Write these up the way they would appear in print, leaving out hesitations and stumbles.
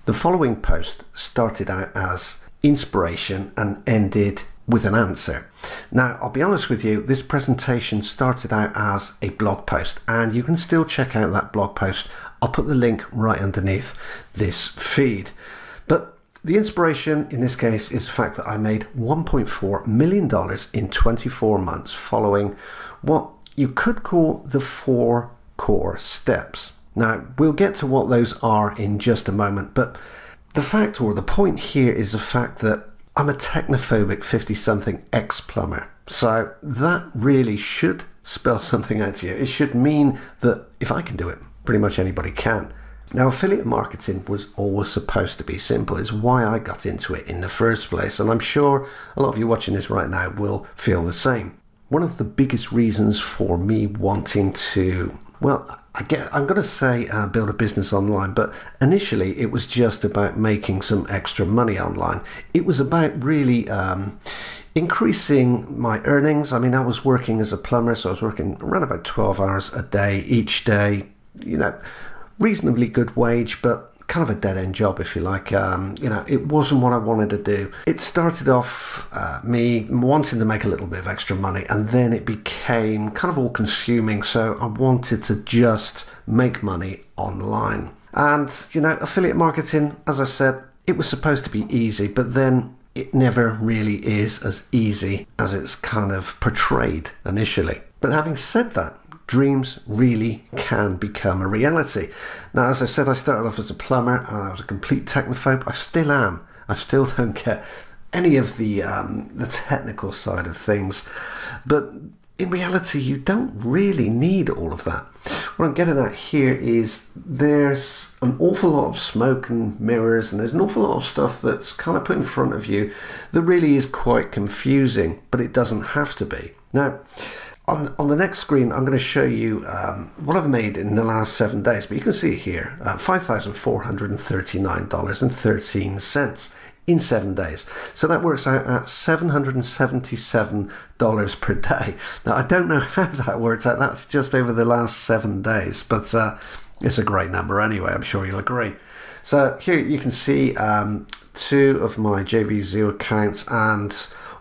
The following post started out as inspiration and ended with an answer. Now, I'll be honest with you, this presentation started out as a blog post, and you can still check out that blog post. I'll put the link right underneath this feed. But the inspiration in this case is the fact that I made $1.4 million in 24 months following what you could call the 4 core steps. Now, we'll get to what those are in just a moment, but the fact or the point here is the fact that I'm a technophobic 50-something ex-plumber. So that really should spell something out to you. It should mean that if I can do it, pretty much anybody can. Now, affiliate marketing was always supposed to be simple. It's why I got into it in the first place. And I'm sure a lot of you watching this right now will feel the same. One of the biggest reasons for me wanting to, well, I'm going to say build a business online, but initially it was just about making some extra money online. It was about really increasing my earnings. I mean, I was working as a plumber, so I was working around about 12 hours a day each day, reasonably good wage, but kind of a dead-end job, if you like. It wasn't what I wanted to do. It started off me wanting to make a little bit of extra money, and then it became kind of all-consuming, so I wanted to just make money online. And, affiliate marketing, as I said, it was supposed to be easy, but then it never really is as easy as it's kind of portrayed initially. But having said that, dreams really can become a reality. Now, as I said, I started off as a plumber. I was a complete technophobe. I still am. I still don't get any of the technical side of things. But in reality, you don't really need all of that. What I'm getting at here is there's an awful lot of smoke and mirrors, and there's an awful lot of stuff that's kind of put in front of you that really is quite confusing, but it doesn't have to be. Now, on the next screen, I'm going to show you what I've made in the last 7 days, but you can see here, $5,439.13 in 7 days. So that works out at $777 per day. Now, I don't know how that works out. That's just over the last 7 days, but it's a great number anyway. I'm sure you'll agree. So here you can see 2 of my JVZoo accounts and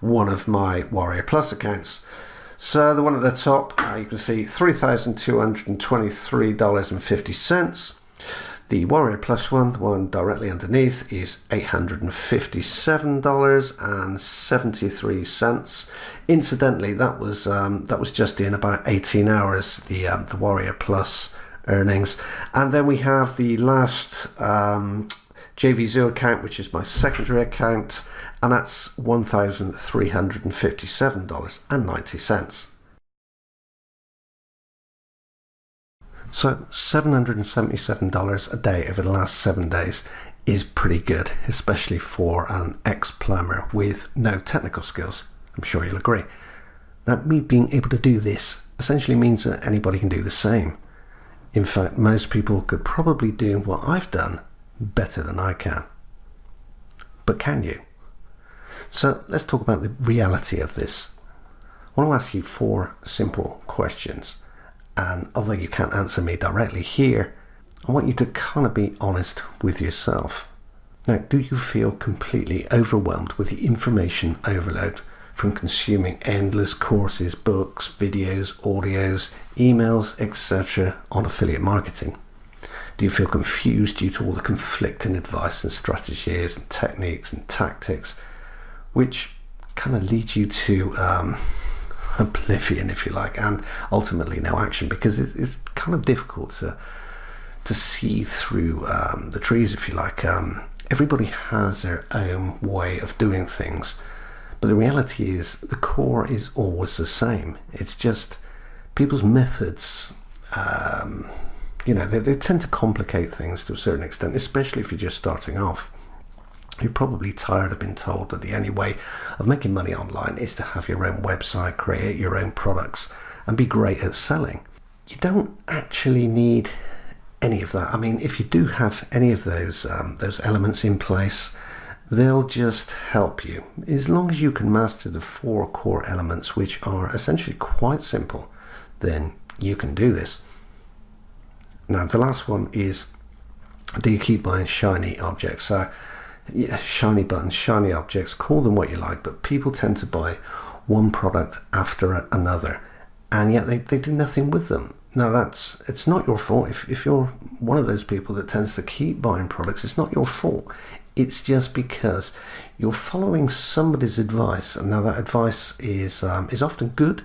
1 of my Warrior Plus accounts. So the one at the top, you can see $3,223.50. The Warrior Plus one, the one directly underneath, is $857.73. Incidentally, that was just in about 18 hours, the Warrior Plus earnings. And then we have the last JVZoo account, which is my secondary account, and that's $1,357.90. So $777 a day over the last 7 days is pretty good, especially for an ex-plumber with no technical skills. I'm sure you'll agree. Now, me being able to do this essentially means that anybody can do the same. In fact, most people could probably do what I've done better than I can. But can you? So let's talk about the reality of this. I want to ask you 4 simple questions. And although you can't answer me directly here, I want you to kind of be honest with yourself. Now, do you feel completely overwhelmed with the information overload from consuming endless courses, books, videos, audios, emails, etc. on affiliate marketing? Do you feel confused due to all the conflicting advice and strategies and techniques and tactics, which kind of lead you to oblivion, if you like, and ultimately no action, because it's kind of difficult to see through the trees, if you like. Everybody has their own way of doing things, but the reality is the core is always the same. It's just people's methods, they tend to complicate things to a certain extent, especially if you're just starting off. You're probably tired of being told that the only way of making money online is to have your own website, create your own products, and be great at selling. You don't actually need any of that. I mean, if you do have any of those elements in place, they'll just help you. As long as you can master the 4 core elements, which are essentially quite simple, then you can do this. Now, the last one is do you keep buying shiny objects? So, yeah, shiny buttons, shiny objects, call them what you like, but people tend to buy one product after another, and yet they do nothing with them. Now, it's not your fault. If you're one of those people that tends to keep buying products, it's not your fault. It's just because you're following somebody's advice, and now that advice is often good,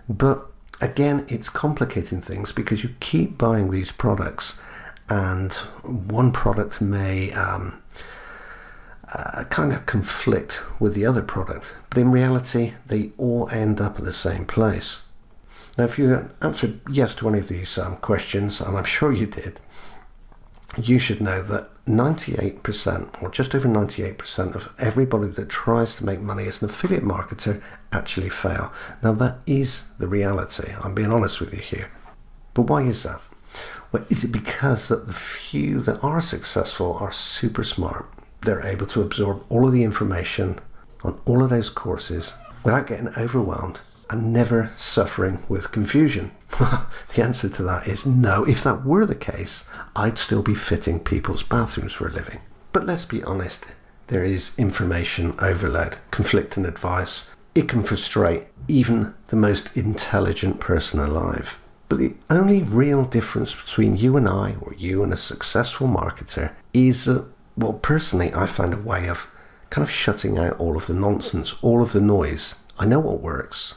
but again, it's complicating things because you keep buying these products, and one product may kind of conflict with the other product, but in reality, they all end up at the same place. Now, if you answered yes to any of these questions, and I'm sure you did, you should know that 98%, or just over 98% of everybody that tries to make money as an affiliate marketer actually fail. Now, that is the reality. I'm being honest with you here. But why is that? Well, is it because that the few that are successful are super smart? They're able to absorb all of the information on all of those courses without getting overwhelmed and never suffering with confusion? The answer to that is no. If that were the case, I'd still be fitting people's bathrooms for a living. But let's be honest, there is information overload, conflicting advice. It can frustrate even the most intelligent person alive. But the only real difference between you and I, or you and a successful marketer, is that, well, personally, I found a way of kind of shutting out all of the nonsense, all of the noise. I know what works.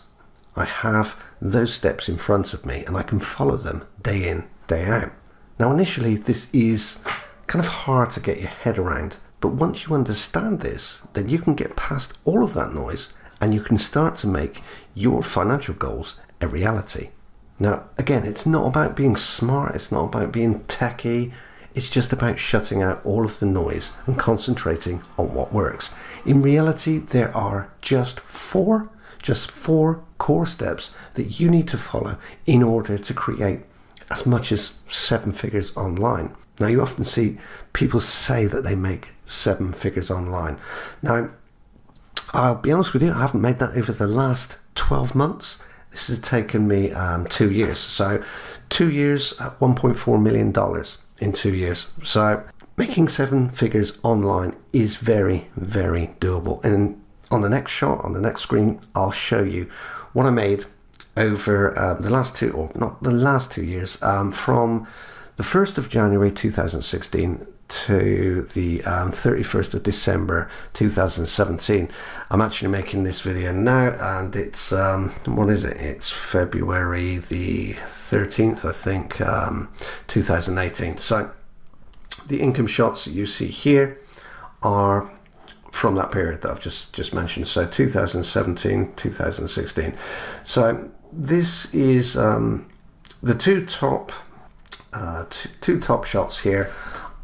I have those steps in front of me and I can follow them day in, day out. Now, initially, this is kind of hard to get your head around, but once you understand this, then you can get past all of that noise and you can start to make your financial goals a reality. Now, again, it's not about being smart, it's not about being techie, it's just about shutting out all of the noise and concentrating on what works. In reality, there are just four core steps that you need to follow in order to create as much as 7 figures online. Now, you often see people say that they make 7 figures online. Now, I'll be honest with you, I haven't made that over the last 12 months. This has taken me 2 years. So 2 years at $1.4 million in 2 years. So making 7 figures online is very, very doable. And on the next shot, on the next screen, I'll show you what I made over the last 2, or not the last 2 years, from the 1st of January 2016 to the 31st of December 2017. I'm actually making this video now, and it's what is it? It's February the 13th, I think, 2018. So the income shots that you see here are from that period that I've just mentioned. So 2017, 2016. So this is the two top shots here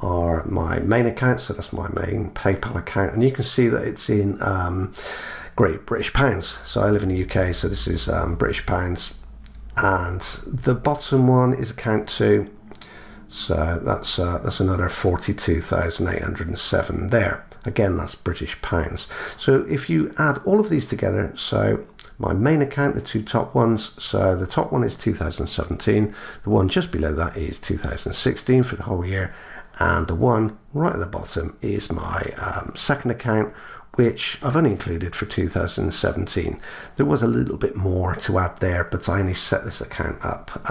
are my main account. So that's my main PayPal account, and you can see that it's in Great British Pounds. So I live in the UK, so this is British Pounds, and the bottom one is account 2. So that's another 42,807 there. Again, that's British Pounds. So if you add all of these together, so my main account, the 2 top ones, so the top one is 2017, the one just below that is 2016 for the whole year, and the one right at the bottom is my second account, which I've only included for 2017. There was a little bit more to add there, but I only set this account up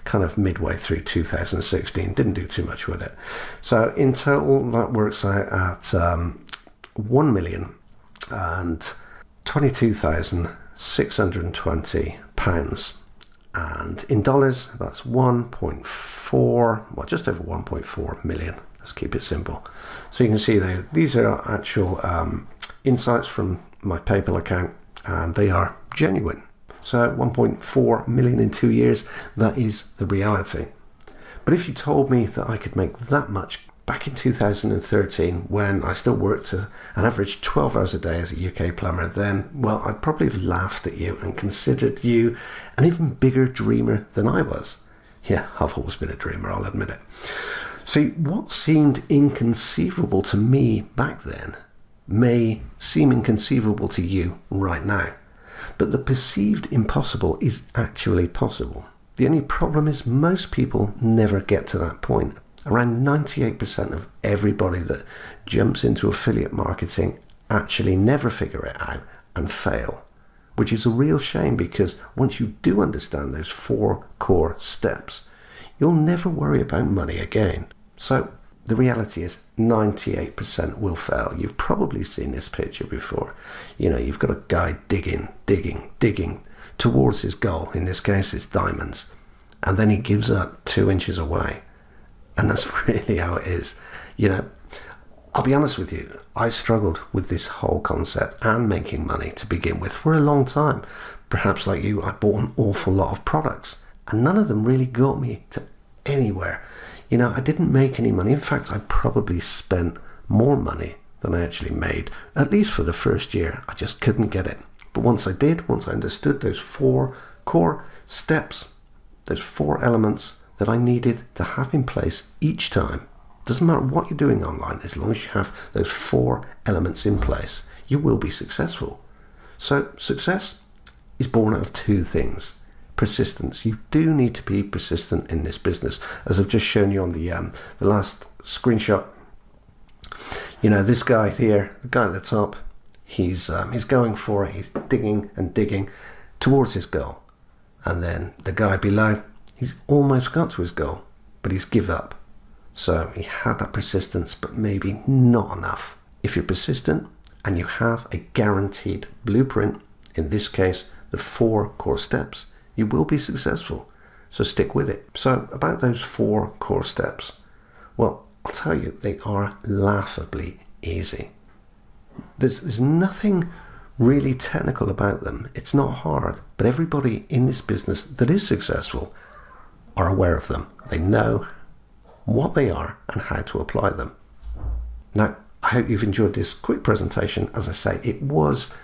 kind of midway through 2016, didn't do too much with it. So in total, that works out at £1,022,620, and in dollars that's 1.4, well, just over 1.4 million. Let's keep it simple. So you can see these are actual insights from my PayPal account, and they are genuine. So 1.4 million in 2 years, that is the reality. But if you told me that I could make that much back in 2013, when I still worked an average 12 hours a day as a UK plumber, then, well, I'd probably have laughed at you and considered you an even bigger dreamer than I was. Yeah, I've always been a dreamer, I'll admit it. So what seemed inconceivable to me back then may seem inconceivable to you right now. But the perceived impossible is actually possible. The only problem is most people never get to that point. Around 98% of everybody that jumps into affiliate marketing actually never figure it out and fail, which is a real shame, because once you do understand those 4 core steps, you'll never worry about money again. So the reality is 98% will fail. You've probably seen this picture before. You've got a guy digging towards his goal. In this case, it's diamonds. And then he gives up 2 inches away. And that's really how it is. I'll be honest with you, I struggled with this whole concept and making money to begin with for a long time. Perhaps like you, I bought an awful lot of products, and none of them really got me to anywhere. I didn't make any money. In fact, I probably spent more money than I actually made, at least for the first year. I just couldn't get it. But once I understood those 4 core steps, those 4 elements that I needed to have in place each time, doesn't matter what you're doing online, as long as you have those 4 elements in place, you will be successful. So success is born out of 2 things. Persistence. You do need to be persistent in this business. As I've just shown you on the last screenshot, this guy here, the guy at the top, he's going for it. He's digging towards his goal. And then the guy below, he's almost got to his goal, but he's give up. So he had that persistence, but maybe not enough. If you're persistent and you have a guaranteed blueprint, in this case, the 4 core steps, you will be successful. So stick with it. So about those 4 core steps, well, I'll tell you, they are laughably easy. There's nothing really technical about them. It's not hard, but everybody in this business that is successful are aware of them. They know what they are and how to apply them. Now, I hope you've enjoyed this quick presentation. As I say, it was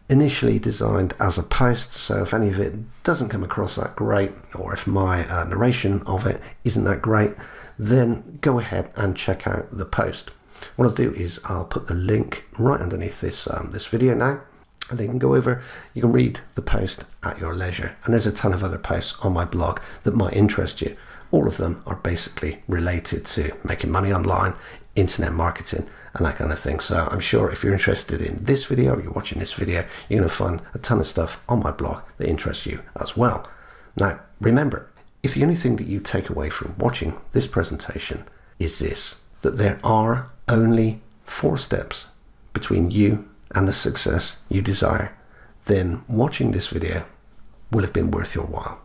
initially designed as a post, so if any of it doesn't come across that great, or if my narration of it isn't that great, then go ahead and check out the post. What I'll do is I'll put the link right underneath this video now, and you can go over, you can read the post at your leisure. And there's a ton of other posts on my blog that might interest you. All of them are basically related to making money online, internet marketing, and that kind of thing. So I'm sure if you're interested in this video, or you're watching this video, you're going to find a ton of stuff on my blog that interests you as well. Now, remember, if the only thing that you take away from watching this presentation is this, that there are only 4 steps between you and the success you desire, then watching this video will have been worth your while.